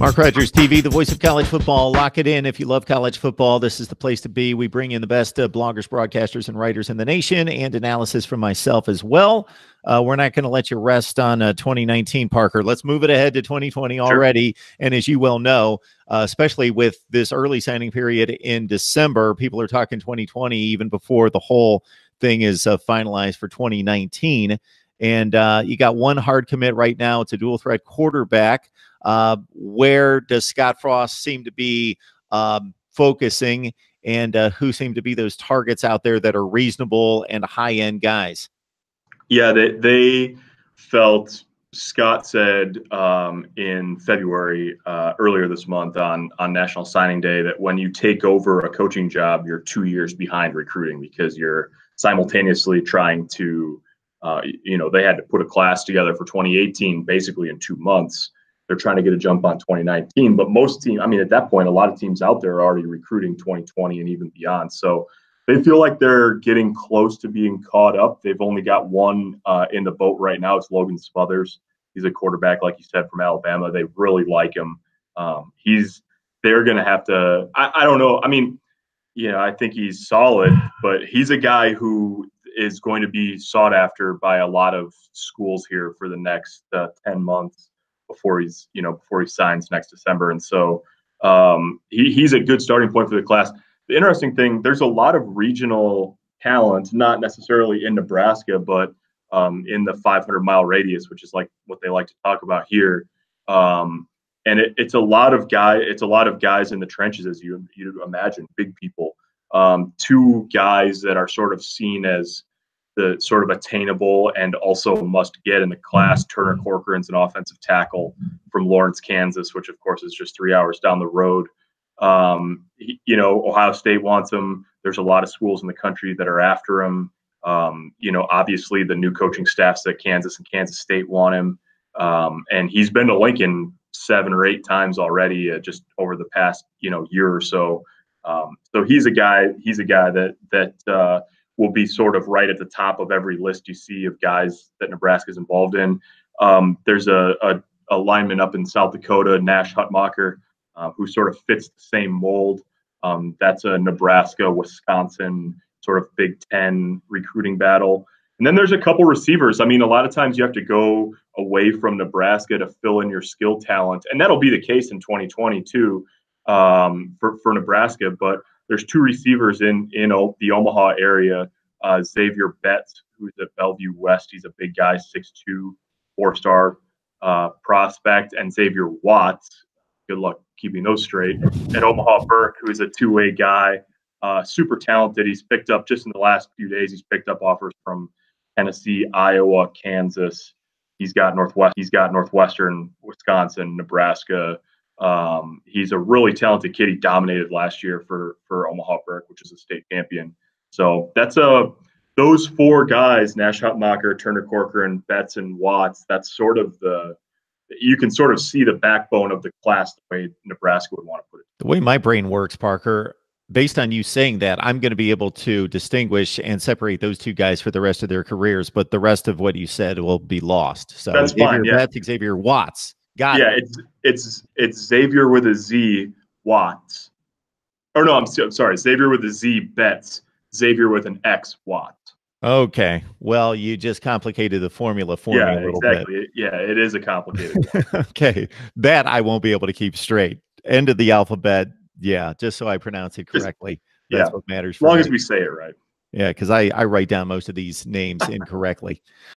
MarkRogersTV, the voice of college football. Lock it in. If you love college football, this is the place to be. We bring in the best bloggers, broadcasters, and writers in the nation, and analysis from myself as well. We're not going to let you rest on 2019, Parker. Let's move it ahead to 2020 already. Sure. And as you well know, especially with this early signing period in December, people are talking 2020 even before the whole thing is finalized for 2019. And you got one hard commit right now. It's a dual threat quarterback. Where does Scott Frost seem to be focusing, and who seem to be those targets out there that are reasonable and high-end guys? Yeah, they felt, Scott said in February, earlier this month on National Signing Day, that when you take over a coaching job, you're 2 years behind recruiting because you're simultaneously trying to, they had to put a class together for 2018 basically in 2 months. They're trying to get a jump on 2019, but most teams, I mean, at that point, a lot of teams out there are already recruiting 2020 and even beyond. So they feel like they're getting close to being caught up. They've only got one in the boat right now. It's Logan Smothers. He's a quarterback, like you said, from Alabama. They really like him. They're going to have to, I don't know. I mean, I think he's solid, but he's a guy who is going to be sought after by a lot of schools here for the next 10 months. Before he signs next December. And so he's a good starting point for the class. The interesting thing, there's a lot of regional talent, not necessarily in Nebraska, but in the 500-mile radius, which is like what they like to talk about here. And it's a lot of guys in the trenches, as you imagine, big people. Two guys that are sort of seen as the sort of attainable and also must get in the class. Turner Corcoran's an offensive tackle from Lawrence, Kansas, which of course is just 3 hours down the road. Ohio State wants him. There's a lot of schools in the country that are after him. Obviously the new coaching staffs at Kansas and Kansas State want him. And he's been to Lincoln 7 or 8 times already, just over the past, year or so. So he's a guy that will be sort of right at the top of every list you see of guys that Nebraska's involved in. There's a lineman up in South Dakota, Nash Hutmacher, who sort of fits the same mold. That's a Nebraska, Wisconsin sort of Big Ten recruiting battle. And then there's a couple receivers. I mean, a lot of times you have to go away from Nebraska to fill in your skill talent. And that'll be the case in 2020 too, for Nebraska. But there's 2 receivers in the Omaha area. Xavier Betts, who's at Bellevue West. He's a big guy, 6'2", 4-star prospect. And Xavier Watts, good luck keeping those straight. And Omaha Burke, who's a 2-way guy, super talented. He's picked up, just in the last few days, he's picked up offers from Tennessee, Iowa, Kansas. He's got Northwestern, Wisconsin, Nebraska. He's a really talented kid. He dominated last year for Omaha Burke, which is a state champion. So that's those 4 guys, Nash Hutmacher, Turner Corcoran, Betts, and Watts. That's sort of you can sort of see the backbone of the class the way Nebraska would want to put it. The way my brain works, Parker, based on you saying that, I'm going to be able to distinguish and separate those 2 guys for the rest of their careers, but the rest of what you said will be lost. So that's Xavier fine. Yeah. Betts, Xavier Watts. Got it. It's Xavier with a Z, Watts. Or no, I'm sorry, Xavier with a Z, Betts. Xavier with an X, Watts. Okay. Well, you just complicated the formula for me a little bit. Yeah, it is a complicated one. Okay. That I won't be able to keep straight. End of the alphabet. Yeah, just so I pronounce it correctly. That's what matters. As long as we say it right. Yeah, because I write down most of these names incorrectly.